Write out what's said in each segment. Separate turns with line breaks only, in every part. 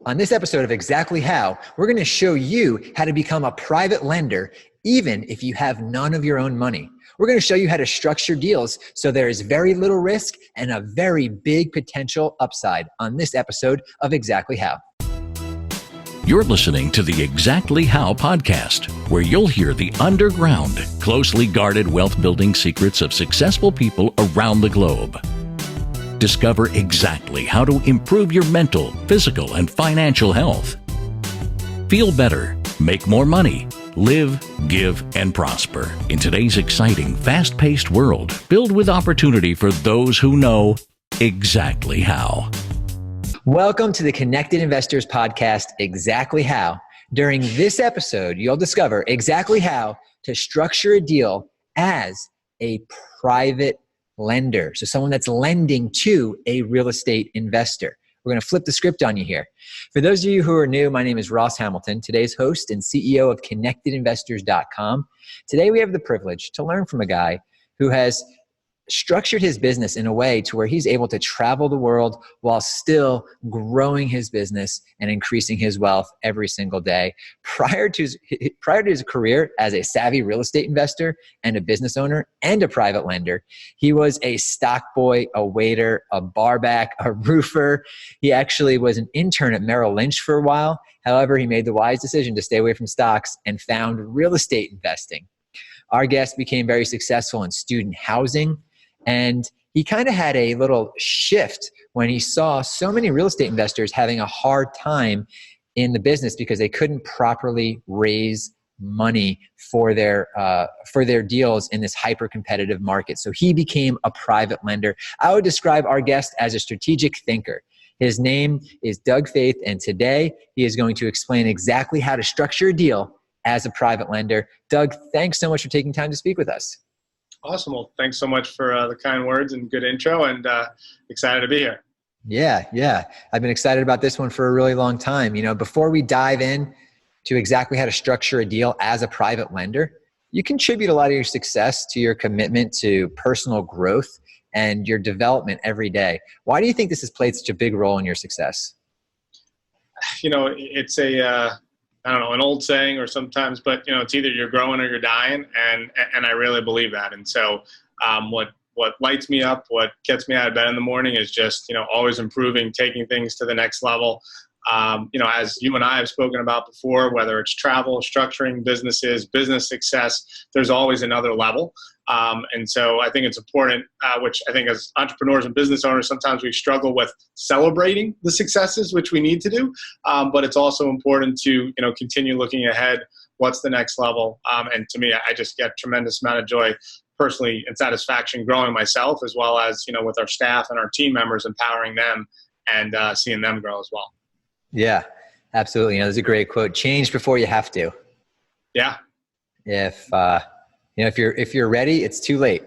On this episode of Exactly How, we're going to show you how to become a private lender even if you have none of your own money. We're going to show you how to structure deals so there is very little risk and a very big potential upside on this episode of Exactly How.
You're listening to the Exactly How podcast, where you'll hear the underground, closely guarded wealth building secrets of successful people around the globe. Discover exactly how to improve your mental, physical, and financial health. Feel better, make more money, live, give, and prosper in today's exciting, fast-paced world filled with opportunity for those who know exactly how.
Welcome to the Connected Investors Podcast, Exactly How. During this episode, you'll discover exactly how to structure a deal as a private lender. So someone that's lending to a real estate investor. We're going to flip the script on you here. For those of you who are new, my name is Ross Hamilton, today's host and CEO of ConnectedInvestors.com. Today we have the privilege to learn from a guy who has structured his business in a way to where he's able to travel the world while still growing his business and increasing his wealth every single day. Prior to his career as a savvy real estate investor and a business owner and a private lender, he was a stock boy, a waiter, a barback, a roofer. He actually was an intern at Merrill Lynch for a while. However, he made the wise decision to stay away from stocks and found real estate investing. Our guest became very successful in student housing. And he kind of had a little shift when he saw so many real estate investors having a hard time in the business because they couldn't properly raise money for their deals in this hyper-competitive market. So he became a private lender. I would describe our guest as a strategic thinker. His name is Doug Feith, and today he is going to explain exactly how to structure a deal as a private lender. Doug, thanks so much for taking time to speak with us.
Awesome. Well, thanks so much for the kind words and good intro, and excited to be here.
Yeah. I've been excited about this one for a really long time. You know, before we dive in to exactly how to structure a deal as a private lender, you contribute a lot of your success to your commitment to personal growth and your development every day. Why do you think this has played such a big role in your success?
You know, it's I don't know, an old saying or sometimes, but it's either you're growing or you're dying. And I really believe that. And so what lights me up, what gets me out of bed in the morning is just, always improving, taking things to the next level. As you and I have spoken about before, whether it's travel, structuring businesses, business success, there's always another level. And so I think it's important, which I think as entrepreneurs and business owners, sometimes we struggle with celebrating the successes, which we need to do. But it's also important to, continue looking ahead. What's the next level? And to me, I just get tremendous amount of joy personally and satisfaction growing myself, as well as, with our staff and our team members, empowering them and seeing them grow as well.
Yeah, absolutely. There's a great quote: change before you have to.
Yeah.
If you're ready, it's too late.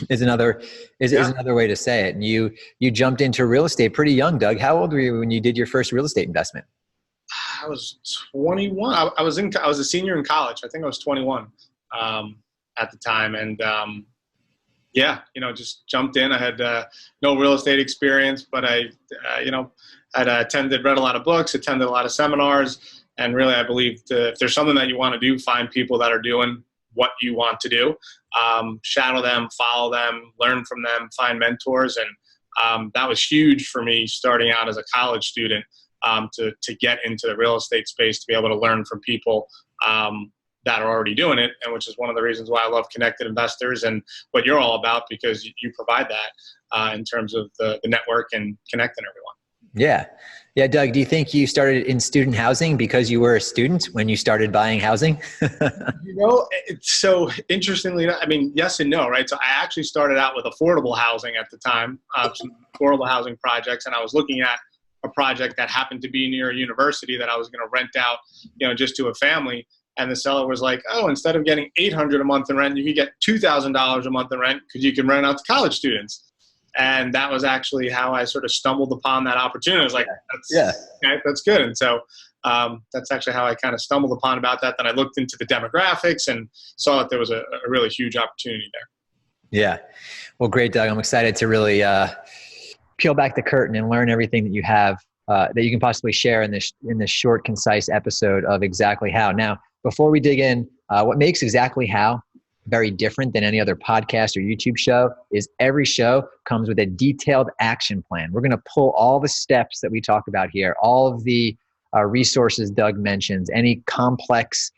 Is another way to say it. And you jumped into real estate pretty young, Doug. How old were you when you did your first real estate investment?
I was 21. I was a senior in college. I think I was 21 at the time, and just jumped in. I had no real estate experience, but I had read a lot of books, attended a lot of seminars, and really I believe if there's something that you want to do, find people that are doing what you want to do, shadow them, follow them, learn from them, find mentors. And that was huge for me starting out as a college student, to get into the real estate space, to be able to learn from people that are already doing it, and which is one of the reasons why I love Connected Investors and what you're all about, because you provide that in terms of the network and connecting everyone.
Yeah, Doug, do you think you started in student housing because you were a student when you started buying housing?
So interestingly, yes and no, right? So I actually started out with affordable housing at the time, some affordable housing projects, and I was looking at a project that happened to be near a university that I was going to rent out, just to a family. And the seller was like, oh, instead of getting $800 a month in rent, you could get $2,000 a month in rent because you can rent out to college students. And that was actually how I sort of stumbled upon that opportunity. I was like, that's good. And so that's actually how I kind of stumbled upon about that. Then I looked into the demographics and saw that there was a really huge opportunity there.
Yeah. Well, great, Doug. I'm excited to really peel back the curtain and learn everything that you have that you can possibly share in this short, concise episode of Exactly How. Now, before we dig in, what makes Exactly How very different than any other podcast or YouTube show is every show comes with a detailed action plan. We're going to pull all the steps that we talk about here, all of the resources Doug mentions, any complex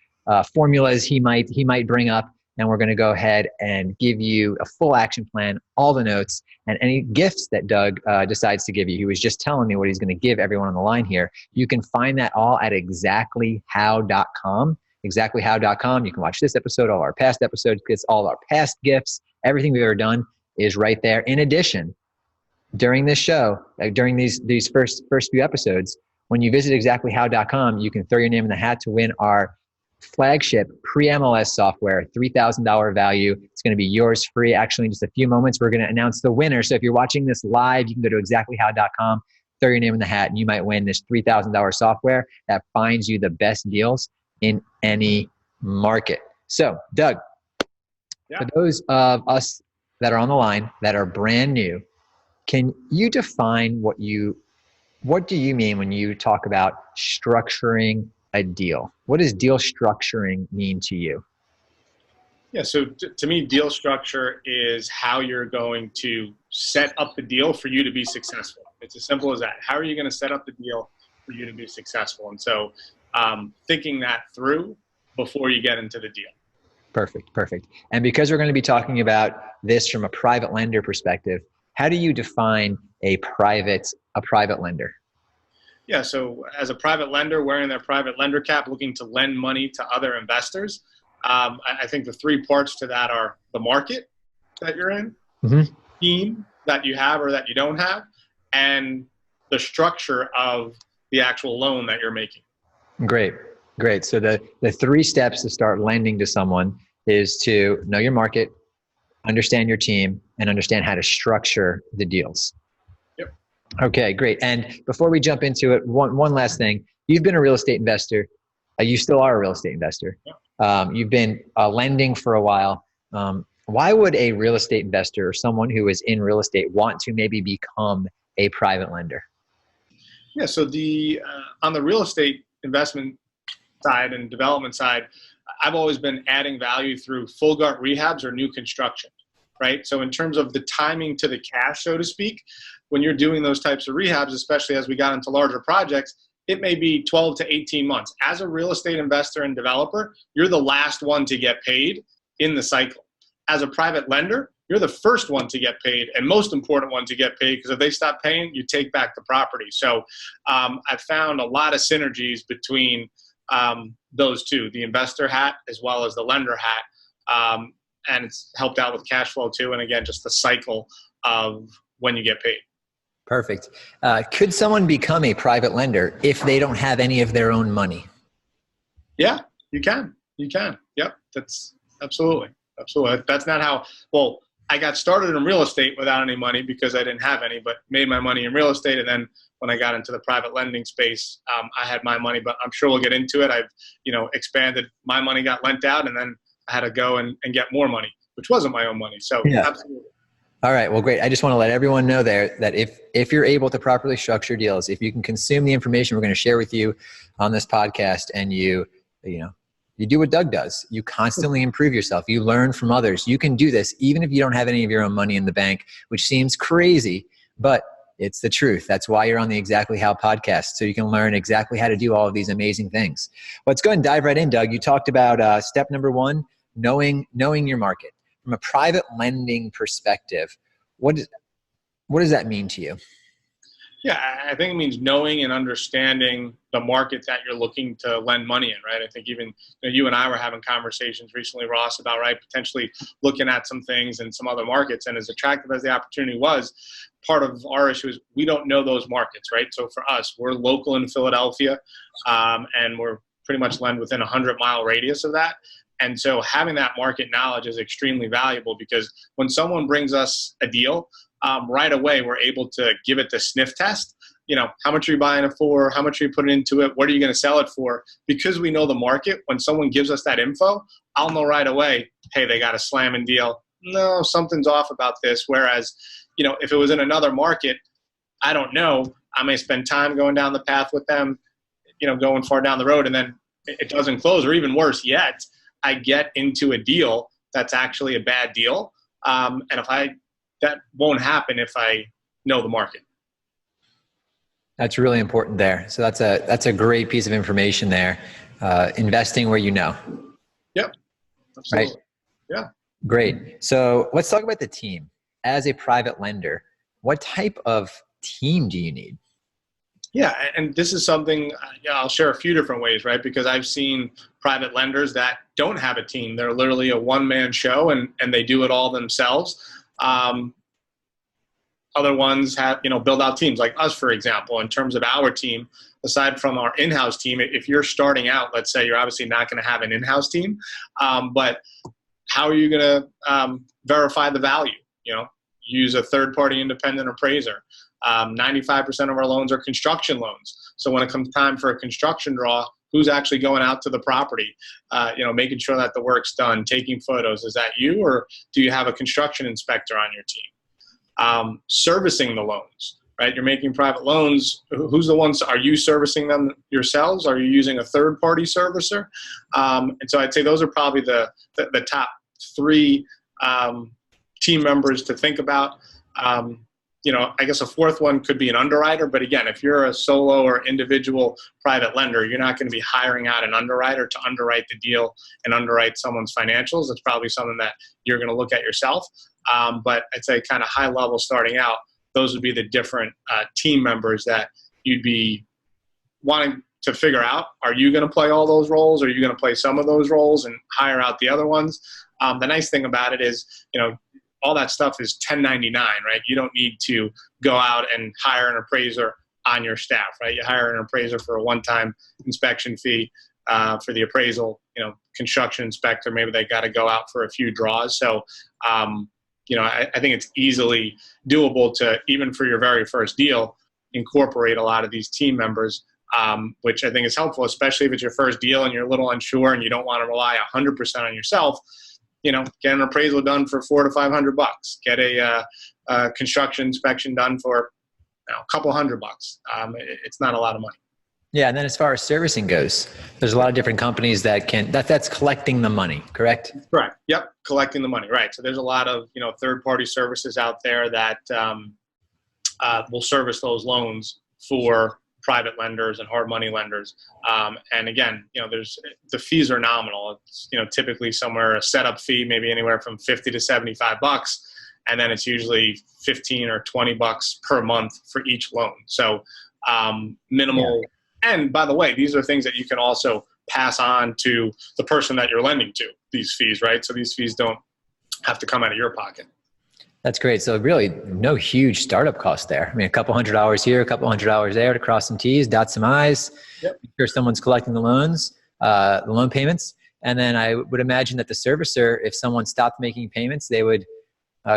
formulas he might bring up, and we're going to go ahead and give you a full action plan, all the notes, and any gifts that Doug decides to give you. He was just telling me what he's going to give everyone on the line here. You can find that all at exactlyhow.com. Exactlyhow.com. You can watch this episode, all our past episodes, gets all our past gifts. Everything we've ever done is right there. In addition, during this show, during these first few episodes, when you visit exactlyhow.com, you can throw your name in the hat to win our flagship pre-MLS software, $3,000 value. It's going to be yours free. Actually, in just a few moments, we're going to announce the winner. So if you're watching this live, you can go to exactlyhow.com, throw your name in the hat, and you might win this $3,000 software that finds you the best deals in any market. So, Doug, for those of us that are on the line that are brand new, can you define what do you mean when you talk about structuring a deal? What does deal structuring mean to you?
Yeah, so to me, deal structure is how you're going to set up the deal for you to be successful. It's as simple as that. How are you going to set up the deal for you to be successful? And so thinking that through before you get into the deal.
Perfect. And because we're going to be talking about this from a private lender perspective, how do you define a private lender?
Yeah, so as a private lender wearing their private lender cap, looking to lend money to other investors, I think the three parts to that are the market that you're in, team that you have or that you don't have, and the structure of the actual loan that you're making. Great.
So the three steps to start lending to someone is to know your market, understand your team, and understand how to structure the deals.
Yep.
Okay, great. And before we jump into it, one last thing. You've been a real estate investor. You still are a real estate investor.
Yep.
You've been lending for a while. Why would a real estate investor or someone who is in real estate want to maybe become a private lender?
Yeah, so on the real estate investment side and development side, I've always been adding value through full gut rehabs or new construction, right? So in terms of the timing to the cash, so to speak, when you're doing those types of rehabs, especially as we got into larger projects, it may be 12 to 18 months. As a real estate investor and developer, you're the last one to get paid in the cycle. As a private lender, you're the first one to get paid and most important one to get paid, because if they stop paying, you take back the property. So I've found a lot of synergies between those two, the investor hat as well as the lender hat. And it's helped out with cash flow too. And again, just the cycle of when you get paid.
Perfect. Could someone become a private lender if they don't have any of their own money?
Yeah, you can. Yep. That's absolutely. That's not how, I got started in real estate without any money because I didn't have any, but made my money in real estate. And then when I got into the private lending space, I had my money, but I'm sure we'll get into it. I've, expanded. My money got lent out, and then I had to go and get more money, which wasn't my own money. So yeah. Absolutely.
All right. Well, great. I just want to let everyone know there that if you're able to properly structure deals, if you can consume the information we're going to share with you on this podcast, and you do what Doug does, you constantly improve yourself. You learn from others. You can do this even if you don't have any of your own money in the bank, which seems crazy, but it's the truth. That's why you're on the Exactly How podcast, so you can learn exactly how to do all of these amazing things. Let's go ahead and dive right in, Doug. You talked about step number one, knowing your market. From a private lending perspective, what does that mean to you?
Yeah, I think it means knowing and understanding the market that you're looking to lend money in, right? I think even you and I were having conversations recently, Ross, about potentially looking at some things in some other markets. And as attractive as the opportunity was, part of our issue is we don't know those markets, right? So for us, we're local in Philadelphia, and we're pretty much lend within a 100-mile radius of that. And so having that market knowledge is extremely valuable, because when someone brings us a deal, right away, we're able to give it the sniff test. How much are you buying it for? How much are you putting into it? What are you going to sell it for? Because we know the market, when someone gives us that info, I'll know right away, hey, they got a slamming deal. No, something's off about this. Whereas, if it was in another market, I don't know, I may spend time going down the path with them, going far down the road, and then it doesn't close, or even worse yet, I get into a deal that's actually a bad deal. And that won't happen if I know the market.
That's really important there. So that's a great piece of information there. Investing where you know.
Yep. Absolutely.
Right?
Yeah.
Great. So let's talk about the team. As a private lender, what type of team do you need?
Yeah, and this is something I'll share a few different ways, right? Because I've seen private lenders that don't have a team. They're literally a one-man show, and they do it all themselves. Other ones have, build out teams like us, for example. In terms of our team, aside from our in-house team, if you're starting out, let's say, you're obviously not going to have an in-house team, but how are you going to verify the value? Use a third-party independent appraiser. 95% of our loans are construction loans. So when it comes time for a construction draw, who's actually going out to the property, making sure that the work's done, taking photos? Is that you, or do you have a construction inspector on your team? Servicing the loans, right? You're making private loans. Who's the ones? Are you servicing them yourselves? Are you using a third-party servicer? And so I'd say those are probably the top three team members to think about. I guess a fourth one could be an underwriter. But again, if you're a solo or individual private lender, you're not going to be hiring out an underwriter to underwrite the deal and underwrite someone's financials. That's probably something that you're going to look at yourself. But I'd say kind of high level starting out, those would be the different team members that you'd be wanting to figure out. Are you going to play all those roles? Or are you going to play some of those roles and hire out the other ones? The nice thing about it is, all that stuff is 1099, right? You don't need to go out and hire an appraiser on your staff, right? You hire an appraiser for a one-time inspection fee for the appraisal, construction inspector, maybe they got to go out for a few draws. So, I think it's easily doable to, even for your very first deal, incorporate a lot of these team members, which I think is helpful, especially if it's your first deal and you're a little unsure and you don't want to rely 100% on yourself. Get an appraisal done for $400 to $500. Get a construction inspection done for a couple $100. It's not a lot of money.
Yeah, and then as far as servicing goes, there's a lot of different companies that's collecting the money, correct?
Correct. Yep, collecting the money, right. So there's a lot of third-party services out there that will service those loans for private lenders and hard money lenders. And again, the fees are nominal. It's, typically somewhere a setup fee, maybe anywhere from $50 to $75. And then it's usually $15 or $20 per month for each loan. So minimal. Yeah. And by the way, these are things that you can also pass on to the person that you're lending to, these fees, right? So these fees don't have to come out of your pocket.
That's great. So really no huge startup cost there. I mean, a couple $100 here, a couple $100 there to cross some T's, dot some I's. Yep. Make sure someone's collecting the loans, the loan payments. And then I would imagine that the servicer, if someone stopped making payments, they would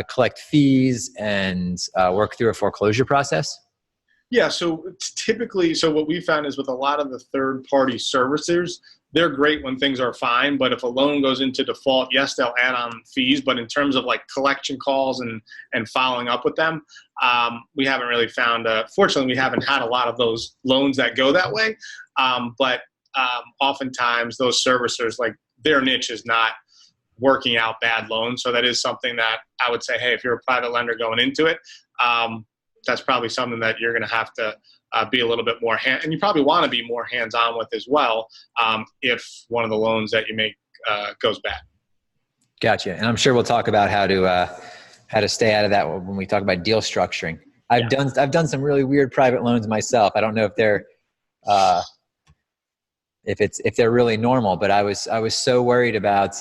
collect fees and work through a foreclosure process.
Yeah. So typically, what we found is with a lot of the third-party servicers, they're great when things are fine, but if a loan goes into default, yes, they'll add on fees. But in terms of like collection calls and following up with them, we haven't really found, fortunately, we haven't had a lot of those loans that go that way. But oftentimes those servicers, like their niche is not working out bad loans. So that is something that I would say, hey, if you're a private lender going into it, that's probably something that you're going to have to be a little bit more and you probably want to be more hands-on with as well if one of the loans that you make goes bad.
Gotcha. And I'm sure we'll talk about how to stay out of that when we talk about deal structuring. I've done some really weird private loans myself. I don't know if they're if they're really normal, but I was so worried about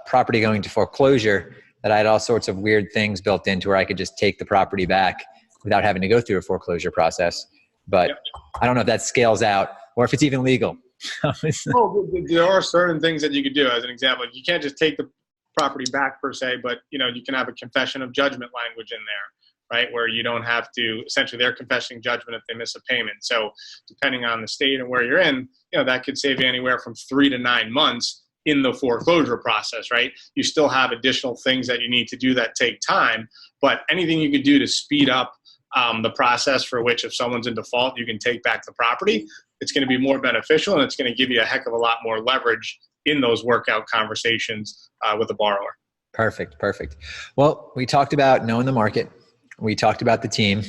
property going to foreclosure that I had all sorts of weird things built into where I could just take the property back without having to go through a foreclosure process. But yep. I don't know if that scales out or if it's even legal.
Well, there are certain things that you could do. As an example, you can't just take the property back per se, but you can have a confession of judgment language in there, right? Where you don't have to, essentially they're confessing judgment if they miss a payment. So depending on the state and where you're in, that could save you anywhere from 3 to 9 months in the foreclosure process, right? You still have additional things that you need to do that take time, but anything you could do to speed up the process for which if someone's in default, you can take back the property, it's going to be more beneficial, and it's going to give you a heck of a lot more leverage in those workout conversations with the borrower.
Perfect. Well, we talked about knowing the market. We talked about the team.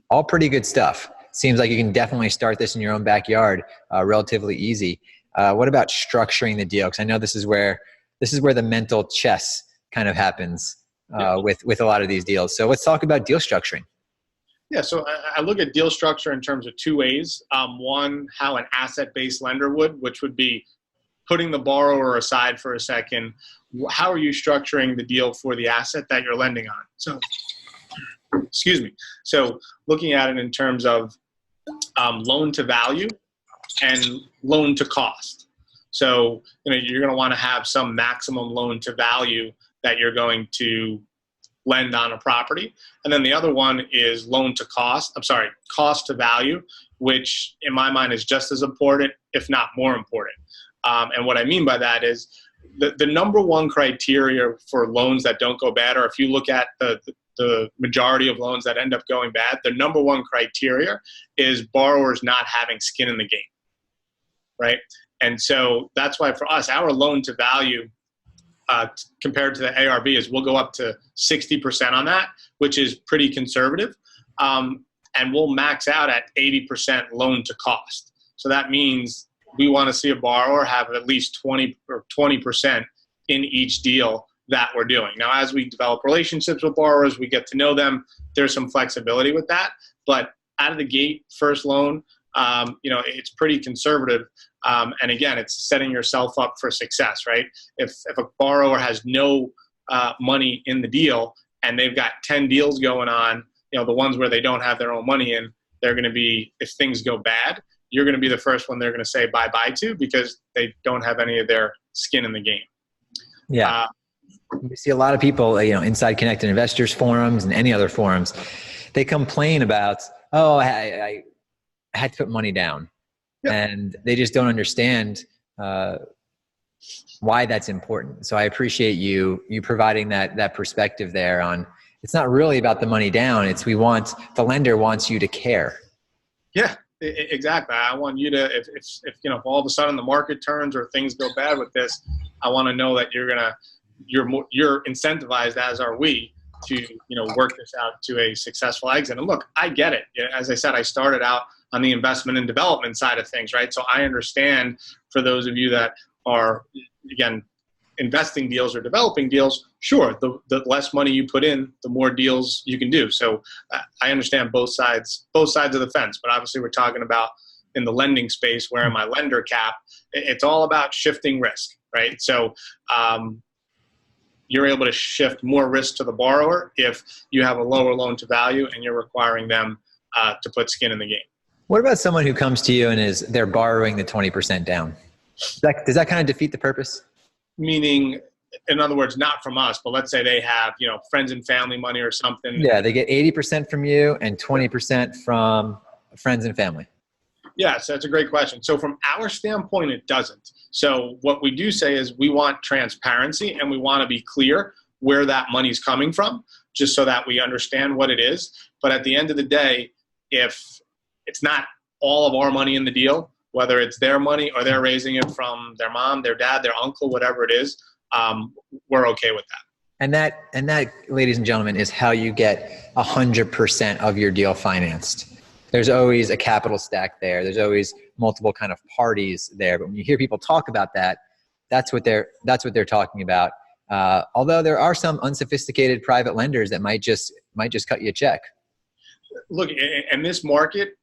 All pretty good stuff. Seems like you can definitely start this in your own backyard, relatively easy. What about structuring the deal? Because I know this is where the mental chess kind of happens with a lot of these deals. So let's talk about deal structuring.
Yeah, so I look at deal structure in terms of two ways. One, how an asset-based lender would, which would be putting the borrower aside for a second. How are you structuring the deal for the asset that you're lending on? So, excuse me. So looking at it in terms of loan to value and loan to cost. So, you're going to want to have some maximum loan to value that you're going to lend on a property. And then the other one is cost to value, which in my mind is just as important, if not more important. And what I mean by that is the number one criteria for loans that don't go bad, or if you look at the majority of loans that end up going bad, the number one criteria is borrowers not having skin in the game, right? And so that's why for us, our loan to value compared to the ARV is we'll go up to 60% on that, which is pretty conservative. And we'll max out at 80% loan to cost. So that means we want to see a borrower have at least 20% in each deal that we're doing. Now, as we develop relationships with borrowers, we get to know them. There's some flexibility with that. But out of the gate, first loan, it's pretty conservative. And again, it's setting yourself up for success, right? If a borrower has no money in the deal and they've got 10 deals going on, the ones where they don't have their own money in, they're going to be, if things go bad, you're going to be the first one they're going to say bye-bye to because they don't have any of their skin in the game.
Yeah. We see a lot of people, inside Connected Investors forums and any other forums, they complain about, I had to put money down. Yep. And they just don't understand why that's important. So I appreciate you providing that perspective there on, it's not really about the money down. It's the lender wants you to care.
Yeah, exactly. I want you to, if all of a sudden the market turns or things go bad with this, I want to know that you're incentivized, as are we, to work this out to a successful exit. And look, I get it. As I said, I started out on the investment and development side of things, right? So I understand for those of you that are, again, investing deals or developing deals, sure, the less money you put in, the more deals you can do. So I understand both sides of the fence, but obviously we're talking about in the lending space where in my lender cap, it's all about shifting risk, right? So you're able to shift more risk to the borrower if you have a lower loan to value and you're requiring them to put skin in the game.
What about someone who comes to you and they're borrowing the 20% down? Does that kind of defeat the purpose?
Meaning, in other words, not from us, but let's say they have, friends and family money or something.
Yeah, they get 80% from you and 20% from friends and family.
Yeah, so that's a great question. So from our standpoint, it doesn't. So what we do say is we want transparency and we want to be clear where that money's coming from, just so that we understand what it is. But at the end of the day, if it's not all of our money in the deal, whether it's their money or they're raising it from their mom, their dad, their uncle, whatever it is, we're okay with that.
And that, ladies and gentlemen, is how you get 100% of your deal financed. There's always a capital stack there. There's always multiple kind of parties there. But when you hear people talk about that, that's what they're talking about. Although there are some unsophisticated private lenders that might just cut you a check.
Look, in this market,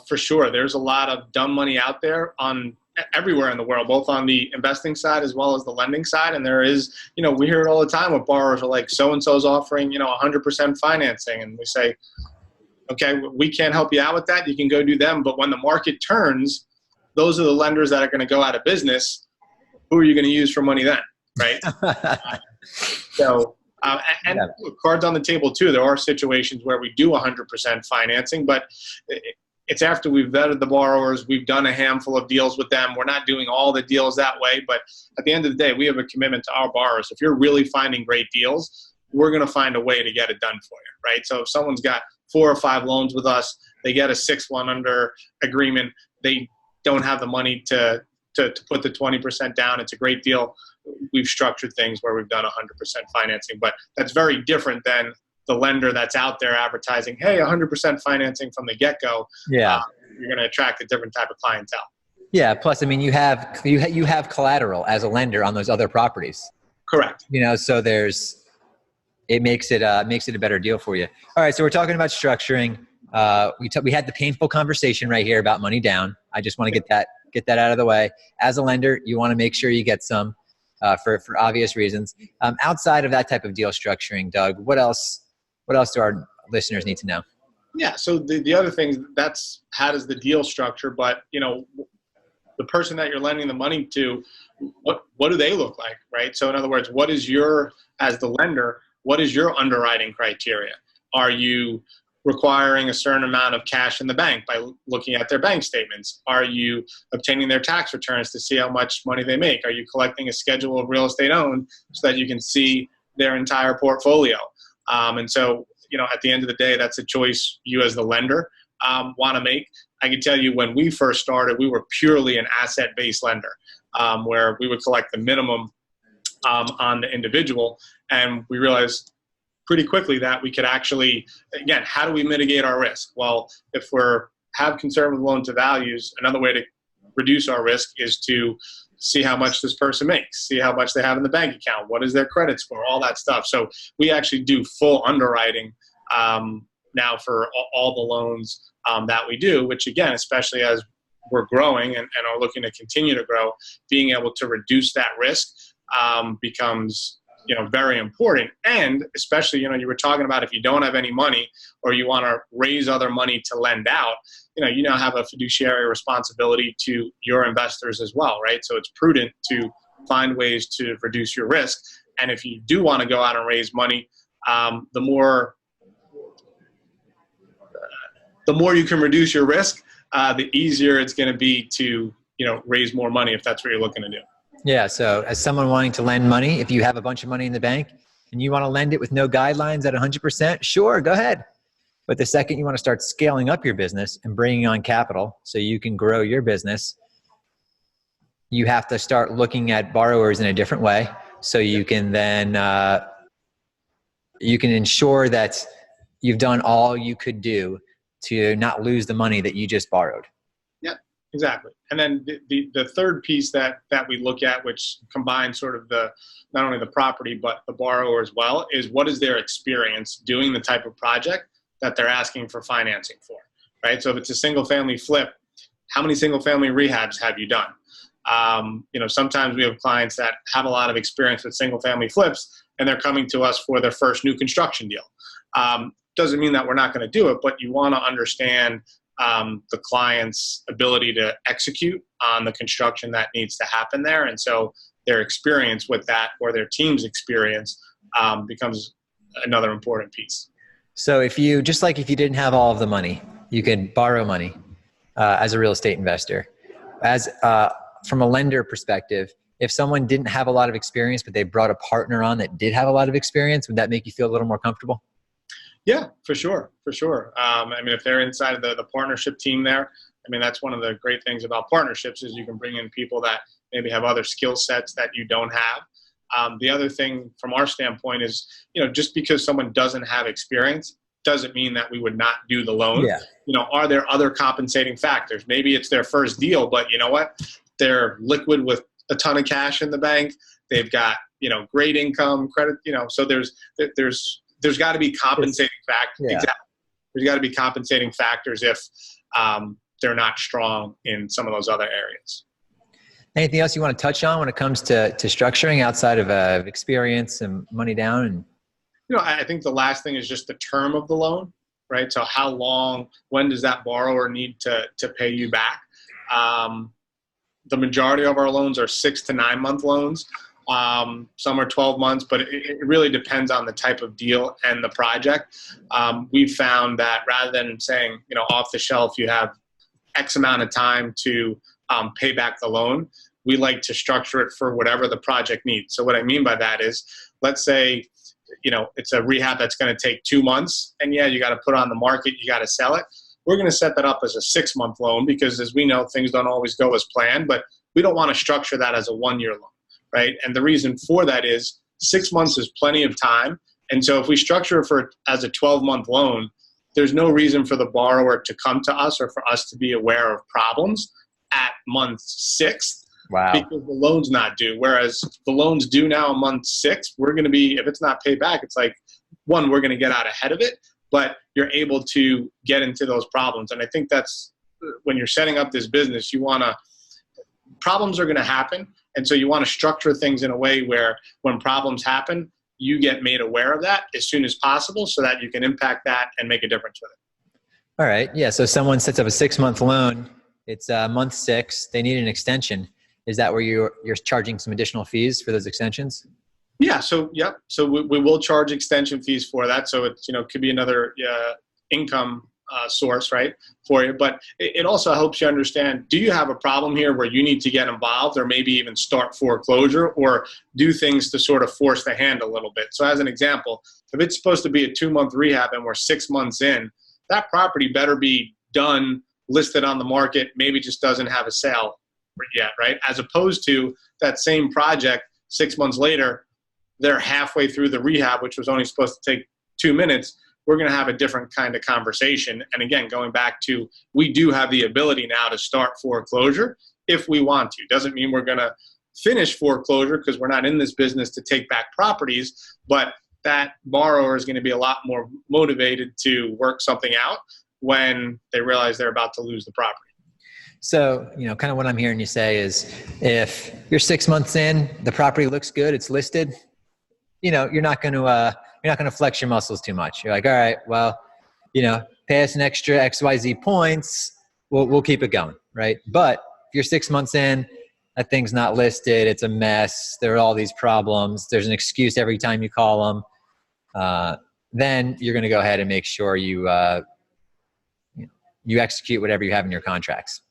for sure, there's a lot of dumb money out there on everywhere in the world, both on the investing side as well as the lending side. And there is, we hear it all the time with borrowers are like, so-and-so's offering, 100% financing. And we say, okay, we can't help you out with that. You can go do them. But when the market turns, those are the lenders that are going to go out of business. Who are you going to use for money then, right? Look, cards on the table too. There are situations where we do 100% financing, but it's after we've vetted the borrowers. We've done a handful of deals with them. We're not doing all the deals that way, but at the end of the day, we have a commitment to our borrowers. If you're really finding great deals, we're going to find a way to get it done for you, right? So if someone's got 4 or 5 loans with us. They get a 6-1 under agreement. They don't have the money to put the 20% down. It's a great deal. We've structured things where we've done 100% financing, but that's very different than the lender that's out there advertising, hey, 100% financing from the get-go.
Yeah.
You're going to attract a different type of clientele.
Yeah. Plus, I mean, you have collateral as a lender on those other properties.
Correct.
So it makes it a better deal for you. All right. So we're talking about structuring. We had the painful conversation right here about money down. I just want to get that out of the way. As a lender, you want to make sure you get some for obvious reasons. Outside of that type of deal structuring, Doug, what else do our listeners need to know?
Yeah. So the other thing, that's how does the deal structure, but the person that you're lending the money to, what do they look like, right? So in other words, as the lender, what is your underwriting criteria? Are you requiring a certain amount of cash in the bank by looking at their bank statements? Are you obtaining their tax returns to see how much money they make? Are you collecting a schedule of real estate owned so that you can see their entire portfolio? And so, at the end of the day, that's a choice you as the lender want to make. I can tell you when we first started, we were purely an asset-based lender where we would collect the minimum on the individual. And we realized pretty quickly that we could actually, again, how do we mitigate our risk? Well, if have conservative loan to values, another way to reduce our risk is to see how much this person makes, see how much they have in the bank account, what is their credit score, all that stuff. So we actually do full underwriting now for all the loans that we do, which again, especially as we're growing and are looking to continue to grow, being able to reduce that risk becomes very important. And especially, you were talking about if you don't have any money or you want to raise other money to lend out, you now have a fiduciary responsibility to your investors as well, right? So it's prudent to find ways to reduce your risk. And if you do want to go out and raise money, the more you can reduce your risk, the easier it's going to be to, raise more money if that's what you're looking to do.
Yeah. So as someone wanting to lend money, if you have a bunch of money in the bank and you want to lend it with no guidelines at 100%, sure, go ahead. But the second you want to start scaling up your business and bringing on capital so you can grow your business, you have to start looking at borrowers in a different way. So you can then, you can ensure that you've done all you could do to not lose the money that you just borrowed.
Yeah, exactly. And then the third piece that we look at, which combines sort of not only the property, but the borrower as well, is what is their experience doing the type of project that they're asking for financing for, right? So if it's a single family flip, how many single family rehabs have you done? Sometimes we have clients that have a lot of experience with single family flips and they're coming to us for their first new construction deal. Doesn't mean that we're not going to do it, but you want to understand the client's ability to execute on the construction that needs to happen there. And so their experience with that or their team's experience becomes another important piece.
So if you didn't have all of the money, you could borrow money as a real estate investor. From a lender perspective, if someone didn't have a lot of experience, but they brought a partner on that did have a lot of experience, would that make you feel a little more comfortable?
Yeah, for sure. If they're inside of the partnership team there, that's one of the great things about partnerships is you can bring in people that maybe have other skill sets that you don't have. The other thing from our standpoint is, just because someone doesn't have experience doesn't mean that we would not do the loan.
Yeah.
Are there other compensating factors? Maybe it's their first deal, but you know what? They're liquid with a ton of cash in the bank. They've got, great income, credit, so there's got to be compensating factors.
Yeah.
Exactly. There's got to be compensating factors if they're not strong in some of those other areas.
Anything else you want to touch on when it comes to structuring outside of experience and money down? And
I think the last thing is just the term of the loan, right? So how long, when does that borrower need to pay you back? The majority of our loans are 6 to 9 month loans. Some are 12 months, but it really depends on the type of deal and the project. We've found that rather than saying, off the shelf, you have X amount of time to pay back the loan, we like to structure it for whatever the project needs. So what I mean by that is, let's say, it's a rehab that's going to take 2 months, and yeah, you got to put it on the market, you got to sell it. We're going to set that up as a 6-month loan because, as we know, things don't always go as planned, but we don't want to structure that as a 1-year loan, right? And the reason for that is 6 months is plenty of time. And so if we structure it as a 12-month loan, there's no reason for the borrower to come to us or for us to be aware of problems at month 6.
Wow.
Because the loan's not due. Whereas the loan's due now in month 6, we're going to be, if it's not paid back, it's like, one, we're going to get out ahead of it, but you're able to get into those problems. And I think that's when you're setting up this business, problems are going to happen. And so you want to structure things in a way where when problems happen, you get made aware of that as soon as possible so that you can impact that and make a difference with it.
All right. Yeah. So someone sets up a 6-month loan. It's month 6. They need an extension. Is that where you're charging some additional fees for those extensions?
Yeah. So, yep. So we will charge extension fees for that. So it's, could be another income source, right, for you. But it also helps you understand, do you have a problem here where you need to get involved or maybe even start foreclosure or do things to sort of force the hand a little bit? So as an example, if it's supposed to be a 2-month rehab and we're 6 months in, that property better be done, listed on the market, maybe just doesn't have a sale yet, right? As opposed to that same project 6 months later, they're halfway through the rehab, which was only supposed to take 2 minutes. We're going to have a different kind of conversation. And again, going back to, we do have the ability now to start foreclosure if we want to. Doesn't mean we're going to finish foreclosure because we're not in this business to take back properties, but that borrower is going to be a lot more motivated to work something out when they realize they're about to lose the property.
So, kind of what I'm hearing you say is if you're 6 months in, the property looks good, it's listed, you're not going to flex your muscles too much. You're like, all right, well, pay us an extra XYZ points. We'll keep it going. Right. But if you're 6 months in, that thing's not listed, it's a mess, there are all these problems, there's an excuse every time you call them, then you're going to go ahead and make sure you execute whatever you have in your contracts.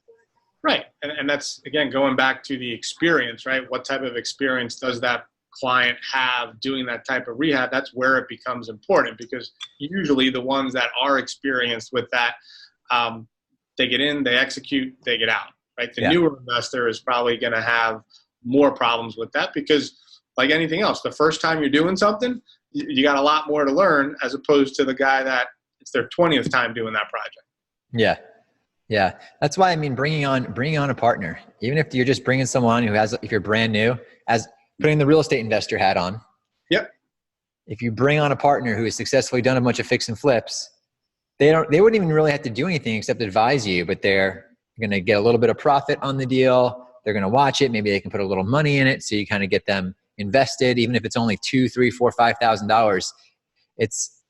Right. And that's, again, going back to the experience, right? What type of experience does that client have doing that type of rehab? That's where it becomes important because usually the ones that are experienced with that, they get in, they execute, they get out, right? The newer investor is probably going to have more problems with that because, like anything else, the first time you're doing something, you got a lot more to learn as opposed to the guy that it's their 20th time doing that project.
Yeah. Yeah. That's why, bringing on a partner, even if you're just bringing someone who if you're brand new, as putting the real estate investor hat on.
Yep.
If you bring on a partner who has successfully done a bunch of fix and flips, they wouldn't even really have to do anything except advise you, but they're going to get a little bit of profit on the deal. They're going to watch it. Maybe they can put a little money in it. So you kind of get them invested, even if it's only $2,000, $3,000, $4,000, $5,000, it's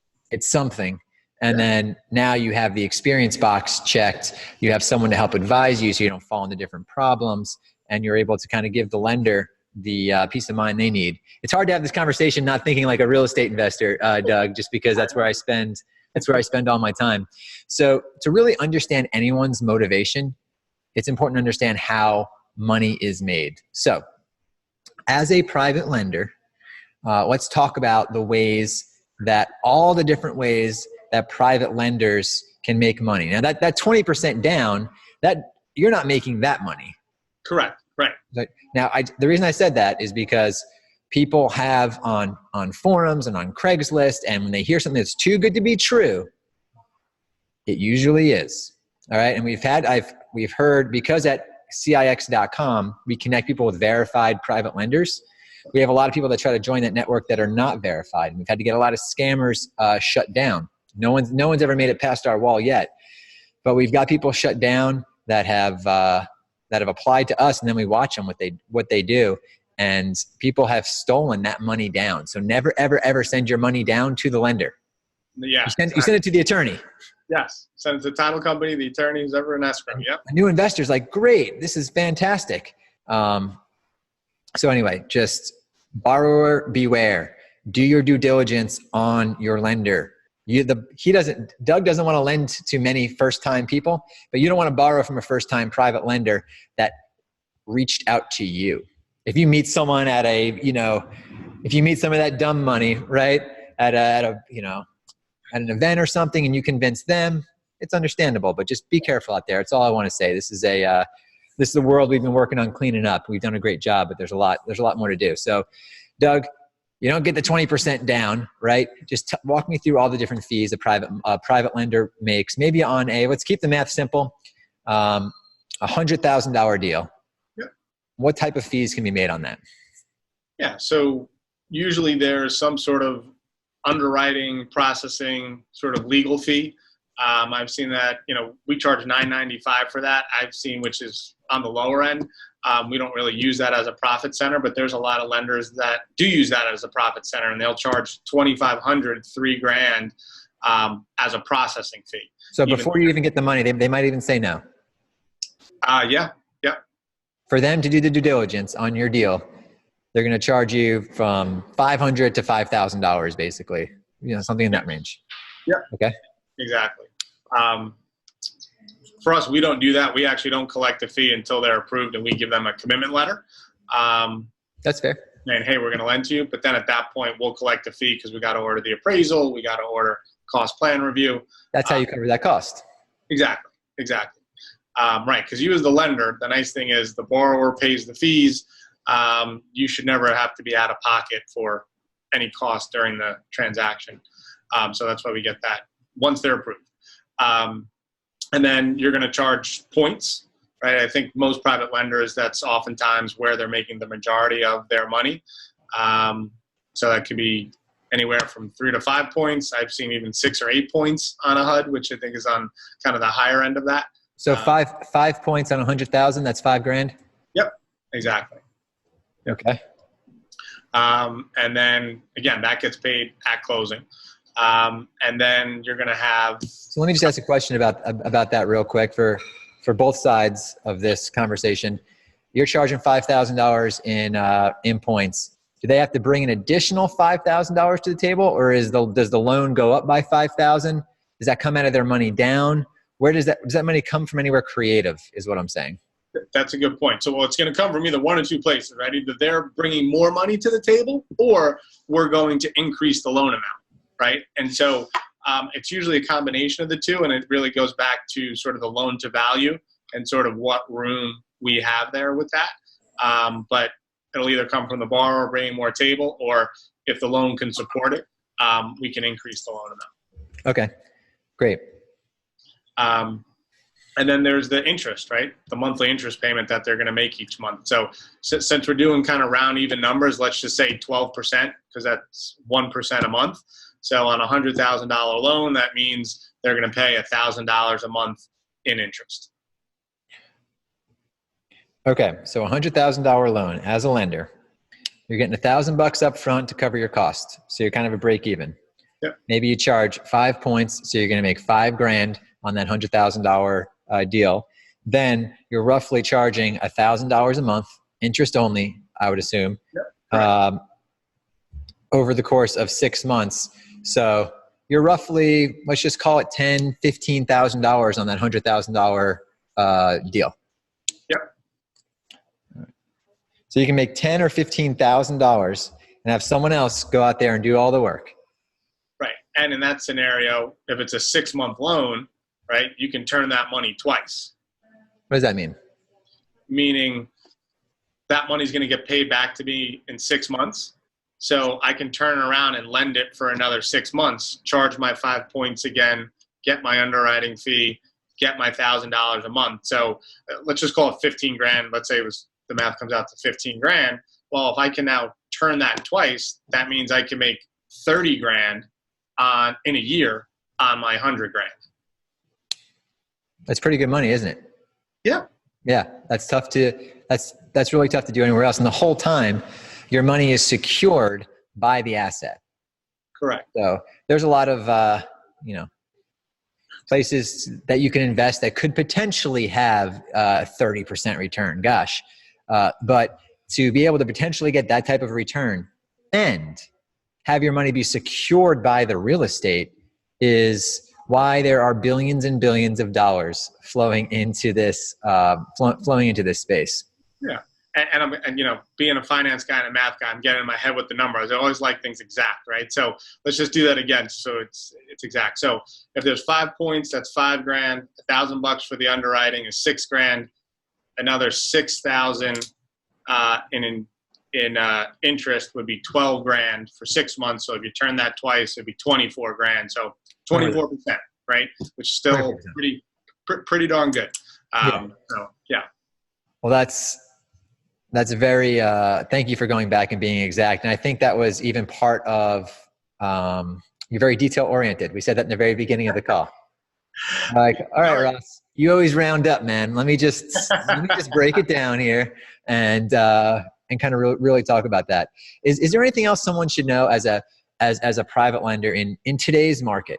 something. And then now you have the experience box checked. You have someone to help advise you so you don't fall into different problems. And you're able to kind of give the lender the peace of mind they need. It's hard to have this conversation not thinking like a real estate investor, Doug, just because that's where I spend all my time. So to really understand anyone's motivation, it's important to understand how money is made. So as a private lender, let's talk about all the different ways that private lenders can make money. Now that 20% down, that you're not making that money.
Correct. Right.
Now, the reason I said that is because people have on forums and on Craigslist, and when they hear something that's too good to be true, it usually is. All right. And we've heard, because at CIX.com, we connect people with verified private lenders. We have a lot of people that try to join that network that are not verified. And we've had to get a lot of scammers shut down. No one's ever made it past our wall yet, but we've got people shut down that have applied to us, and then we watch them what they do, and people have stolen that money down. So never ever send your money down to the lender.
Yeah,
you send it to the attorney.
Yes, send it to the title company, the attorney, who's ever in escrow. Yep.
A new investor's like, great, this is fantastic. So anyway, just borrower beware. Do your due diligence on your lender. Doug doesn't want to lend to many first-time people, but you don't want to borrow from a first-time private lender that reached out to you. If you meet someone if you meet some of that dumb money, right? at an event or something and you convince them, it's understandable, but just be careful out there. It's all I want to say. This is the world we've been working on cleaning up. We've done a great job, but there's a lot more to do. So Doug, you don't get the 20% down, right? Just walk me through all the different fees a private lender makes. Maybe on let's keep the math simple, $100,000 deal.
Yep.
What type of fees can be made on that?
Yeah. So usually there's some sort of underwriting, processing, sort of legal fee. I've seen that, we charge $9.95 for that. I've seen, which is on the lower end. We don't really use that as a profit center, but there's a lot of lenders that do use that as a profit center, and they'll charge $2,500, $3,000 as a processing fee.
So before you even get the money, they might even say no.
Yeah.
For them to do the due diligence on your deal, they're going to charge you from $500 to $5,000, basically. Something in that range.
Yeah.
Okay.
Exactly. For us, we don't do that. We actually don't collect a fee until they're approved, and we give them a commitment letter.
That's fair.
And hey, we're going to lend to you. But then at that point, we'll collect the fee because we got to order the appraisal. We got to order cost plan review.
That's how you cover that cost.
Exactly. Right. Because you as the lender, the nice thing is the borrower pays the fees. You should never have to be out of pocket for any cost during the transaction. So that's why we get that once they're approved. And then you're going to charge points, right? I think most private lenders, that's oftentimes where they're making the majority of their money. So that could be anywhere from 3 to 5 points. I've seen even 6 or 8 points on a HUD, which I think is on kind of the higher end of that.
So five points on 100,000, that's $5,000.
Yep, exactly.
Okay.
And then again, that gets paid at closing. And then you're going to have.
So let me just ask a question about that real quick for both sides of this conversation. You're charging $5,000 in points. Do they have to bring an additional $5,000 to the table, or does the loan go up by $5,000? Does that come out of their money down? Where does that money come from? Anywhere creative is what I'm saying.
That's a good point. So, it's going to come from either one or two places, right? Either they're bringing more money to the table, or we're going to increase the loan amount, right? And so it's usually a combination of the two, and it really goes back to sort of the loan to value and sort of what room we have there with that. But it'll either come from the borrower bringing more table, or if the loan can support it, we can increase the loan amount.
Okay, great.
And then there's the interest, right? The monthly interest payment that they're going to make each month. So since we're doing kind of round even numbers, let's just say 12%, because that's 1% a month. So on a $100,000 loan, that means they're going to pay $1,000 a month in interest.
Okay, so $100,000 loan as a lender, you're getting $1,000 up front to cover your cost. So you're kind of a break even.
Yep.
Maybe you charge 5 points, so you're going to make $5,000 on that $100,000 deal. Then you're roughly charging $1,000 a month, interest only, I would assume,
Yep.
Over the course of 6 months. So you're roughly, let's just call it $10,000, $15,000 on that $100,000 deal.
Yep.
So you can make $10,000 or $15,000 and have someone else go out there and do all the work.
Right. And in that scenario, if it's a 6-month loan, right, you can turn that money twice.
What does that mean?
Meaning that money's going to get paid back to me in 6 months. So I can turn around and lend it for another 6 months, charge my 5 points again, get my underwriting fee, get my $1,000 a month. So let's just call it $15,000. Let's say the math comes out to $15,000. Well, if I can now turn that twice, that means I can make $30,000 in a year on my $100,000.
That's pretty good money, isn't it?
Yeah.
Yeah, that's really tough to do anywhere else. And the whole time, your money is secured by the asset.
Correct.
So there's a lot of places that you can invest that could potentially have 30% return. Gosh, but to be able to potentially get that type of return and have your money be secured by the real estate is why there are billions and billions of dollars flowing into this space.
Yeah. and being a finance guy and a math guy, I'm getting in my head with the numbers. I always like things exact, right? So let's just do that again. So it's exact. So if there's 5 points, that's $5,000. $1,000 for the underwriting is $6,000. Another 6,000 in interest would be $12,000 for 6 months. So if you turn that twice, it'd be $24,000. So 24%, right? Which is still pretty darn good. So yeah.
Well, that's a very, thank you for going back and being exact. And I think that was even part of, you're very detail oriented. We said that in the very beginning of the call. Like, all right, Ross, you always round up, man. Let me just break it down here and kind of really talk about that. Is there anything else someone should know as a private lender in today's market?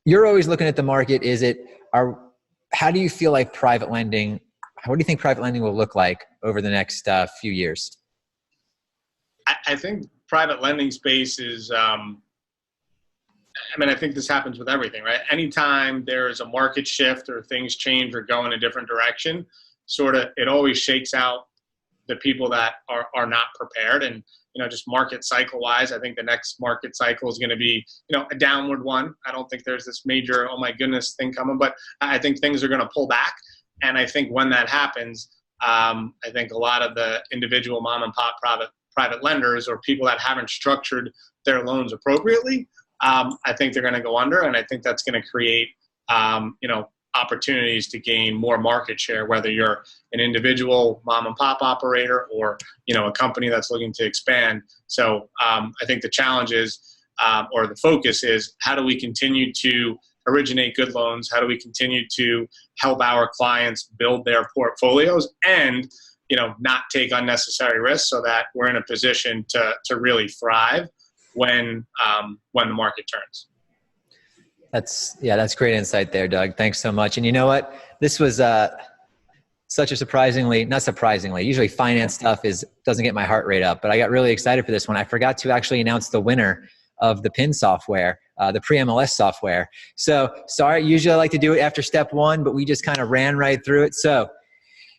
You're always looking at the market. How do you feel like private lending, what do you think private lending will look like over the next few years?
I think private lending space is, I think this happens with everything, right? Anytime there's a market shift or things change or go in a different direction, it always shakes out the people that are not prepared. And, just market cycle wise, I think the next market cycle is going to be, a downward one. I don't think there's this major, oh my goodness thing coming, but I think things are going to pull back. And I think when that happens, I think a lot of the individual mom and pop private lenders or people that haven't structured their loans appropriately, I think they're going to go under. And I think that's going to create, opportunities to gain more market share, whether you're an individual mom and pop operator or, a company that's looking to expand. So I think the challenge is, or the focus is, how do we continue to originate good loans? How do we continue to help our clients build their portfolios and, not take unnecessary risks so that we're in a position to really thrive when the market turns.
That's great insight there, Doug. Thanks so much. And you know what? This was such a not surprisingly, usually finance stuff doesn't get my heart rate up, but I got really excited for this one. I forgot to actually announce the winner of the PIN software, the pre-MLS software. So sorry, usually I like to do it after step one, but we just kind of ran right through it. So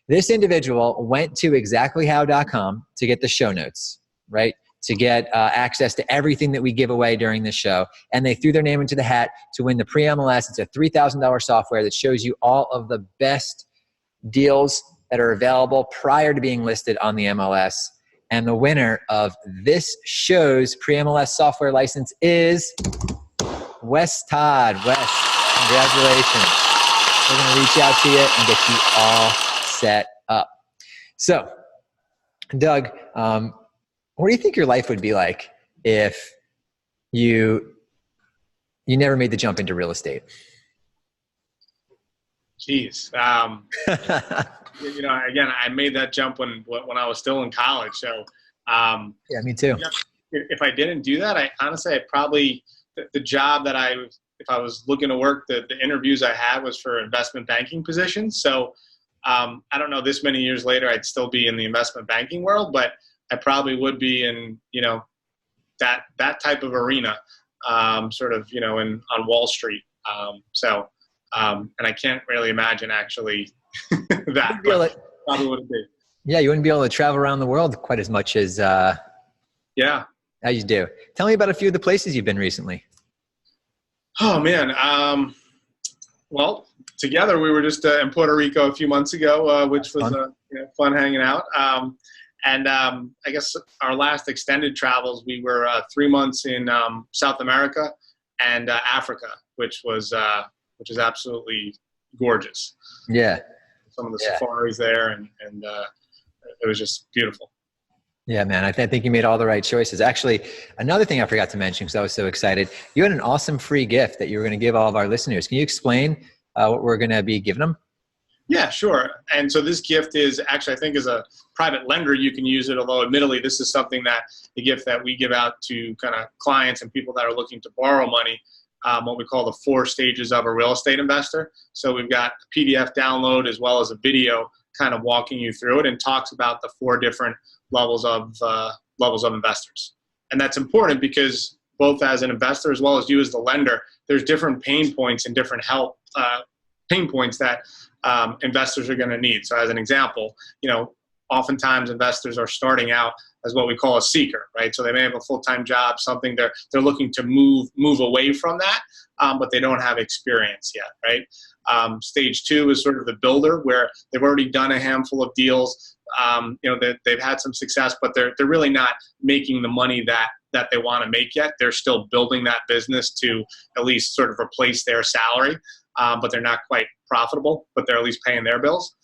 this individual went to exactlyhow.com to get the show notes, right? To get access to everything that we give away during the show. And they threw their name into the hat to win the pre-MLS. It's a $3,000 software that shows you all of the best deals that are available prior to being listed on the MLS. And the winner of this show's pre-MLS software license is Wes Todd. Wes, congratulations. We're going to reach out to you and get you all set up. So, Doug, what do you think your life would be like if you never made the jump into real estate?
Jeez. Again, I made that jump when I was still in college. So,
yeah, me too.
If I didn't do that, I probably, the job that if I was looking to work, the interviews I had was for investment banking positions. So, I don't know, this many years later, I'd still be in the investment banking world, but I probably would be in, that type of arena, on Wall Street. And I can't really imagine actually that, probably wouldn't be.
Yeah, you wouldn't be able to travel around the world quite as much as how you do. Tell me about a few of the places you've been recently.
Oh man. Well, together we were just in Puerto Rico a few months ago, which was fun hanging out. And I guess our last extended travels, we were 3 months in South America and Africa, which was absolutely gorgeous.
Yeah.
Some of the safaris there, and it was just beautiful.
Yeah, man. I think you made all the right choices. Actually, another thing I forgot to mention because I was so excited, you had an awesome free gift that you were going to give all of our listeners. Can you explain what we're going to be giving them?
Yeah, sure. And so this gift is actually, I think as a private lender, you can use it, although admittedly, this is something that the gift that we give out to kind of clients and people that are looking to borrow money, what we call the 4 stages of a real estate investor. So we've got a PDF download as well as a video kind of walking you through it and talks about the 4 different levels of investors. And that's important because both as an investor as well as you as the lender, there's different pain points and different pain points that investors are going to need. So as an example, oftentimes investors are starting out as what we call a seeker, right? So they may have a full-time job, something they're looking to move away from that, but they don't have experience yet, right? Stage 2 is sort of the builder, where they've already done a handful of deals. They've had some success, but they're really not making the money that they want to make yet. They're still building that business to at least sort of replace their salary, but they're not quite profitable, but they're at least paying their bills.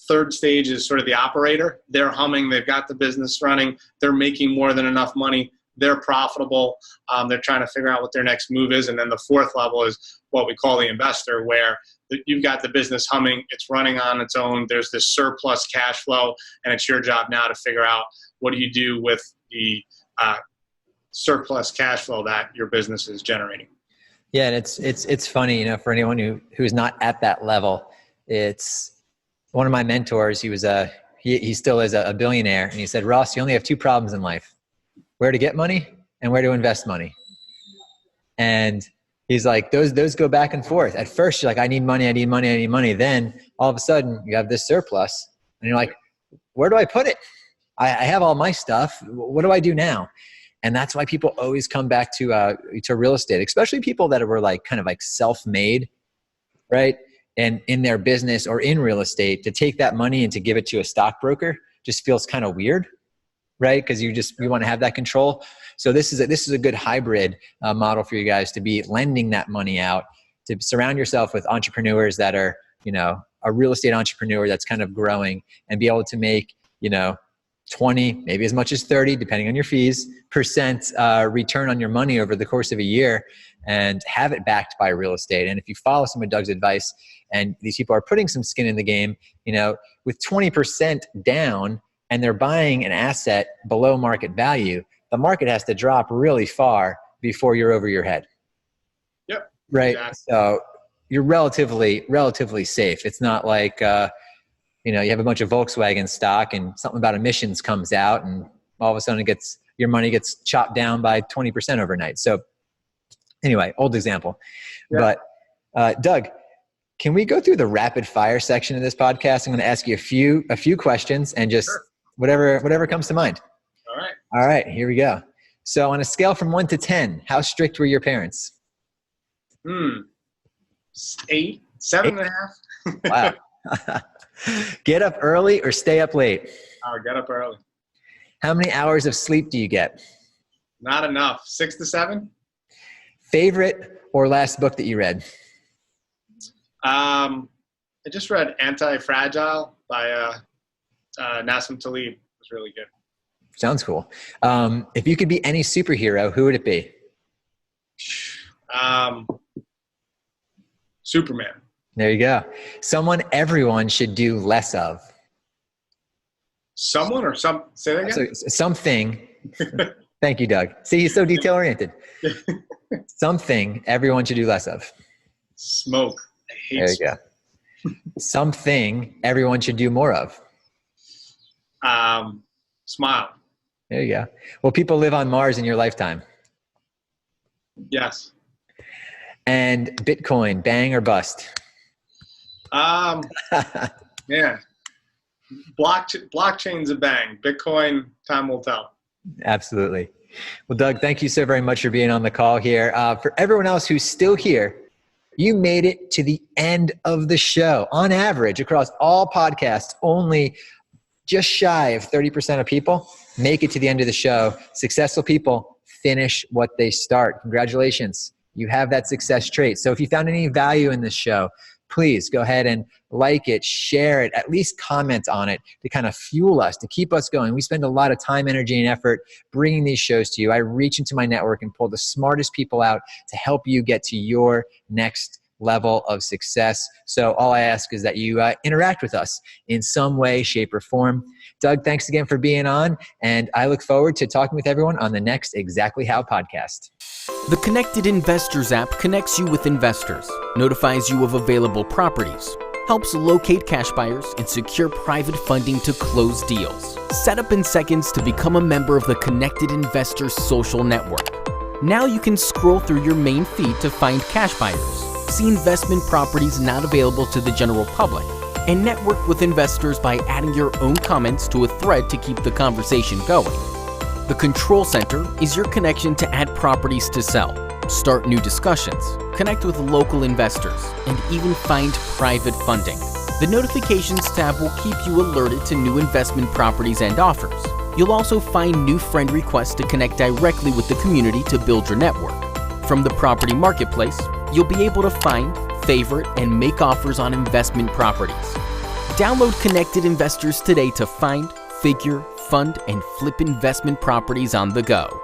Third stage is sort of the operator. They're humming. They've got the business running. They're making more than enough money. They're profitable. They're trying to figure out what their next move is. And then the fourth level is what we call the investor, where you've got the business humming. It's running on its own. There's this surplus cash flow, and it's your job now to figure out what do you do with the surplus cash flow that your business is generating.
Yeah, and it's funny, for anyone who's not at that level. It's one of my mentors. He still is a billionaire, and he said, Ross, you only have 2 problems in life: where to get money and where to invest money. And he's like, those go back and forth. At first, you're like, I need money. Then all of a sudden, you have this surplus, and you're like, where do I put it? I have all my stuff. What do I do now? And that's why people always come back to real estate, especially people that were kind of self-made, right? And in their business or in real estate, to take that money and to give it to a stockbroker just feels kind of weird, right? Because you want to have that control. So this is a good hybrid model for you guys to be lending that money out, to surround yourself with entrepreneurs that are, a real estate entrepreneur that's kind of growing, and be able to make, 20, maybe as much as 30, depending on your fees, % return on your money over the course of a year, and have it backed by real estate. And if you follow some of Doug's advice, and these people are putting some skin in the game, with 20% down, and they're buying an asset below market value, the market has to drop really far before you're over your head.
Yep.
Right.
Exactly.
So you're relatively safe. It's not like, you have a bunch of Volkswagen stock and something about emissions comes out, and all of a sudden your money gets chopped down by 20% overnight. So anyway, old example. Yeah. But Doug, can we go through the rapid fire section of this podcast? I'm going to ask you a few questions, and just
Sure.
whatever comes to mind.
All
right, here we go. So on a scale from 1 to 10, how strict were your parents?
8, 7.5.
Wow. Get up early or stay up late?
I'll get up early.
How many hours of sleep do you get?
Not enough. 6 to 7.
Favorite or last book that you read?
I just read Anti-Fragile by Nassim Taleb. It was really good.
Sounds cool. If you could be any superhero, who would it be?
Superman.
There you go. Someone everyone should do less of.
Someone or some? Say that again?
Something. Thank you, Doug. See, he's so detail-oriented. Something everyone should do less of.
Smoke. I hate
There you
smoke.
go. Something everyone should do more of.
Smile.
There you go. Will people live on Mars in your lifetime?
Yes.
And Bitcoin, bang or bust?
Yeah. Blockchain's a bang. Bitcoin, time will tell.
Absolutely. Well, Doug, thank you so very much for being on the call here. For everyone else who's still here, you made it to the end of the show. On average, across all podcasts, only just shy of 30% of people make it to the end of the show. Successful people finish what they start. Congratulations. You have that success trait. So if you found any value in this show, please go ahead and like it, share it, at least comment on it to kind of fuel us, to keep us going. We spend a lot of time, energy, and effort bringing these shows to you. I reach into my network and pull the smartest people out to help you get to your next level of success. So all I ask is that you interact with us in some way, shape, or form. Doug, thanks again for being on, and I look forward to talking with everyone on the next Exactly How podcast.
The Connected Investors app connects you with investors, notifies you of available properties, helps locate cash buyers, and secure private funding to close deals. Set up in seconds to become a member of the Connected Investors social network. Now you can scroll through your main feed to find cash buyers, see investment properties not available to the general public, and network with investors by adding your own comments to a thread to keep the conversation going. The Control Center is your connection to add properties to sell, start new discussions, connect with local investors, and even find private funding. The Notifications tab will keep you alerted to new investment properties and offers. You'll also find new friend requests to connect directly with the community to build your network. From the property marketplace, you'll be able to find, favorite, and make offers on investment properties. Download Connected Investors today to find, figure, fund, and flip investment properties on the go.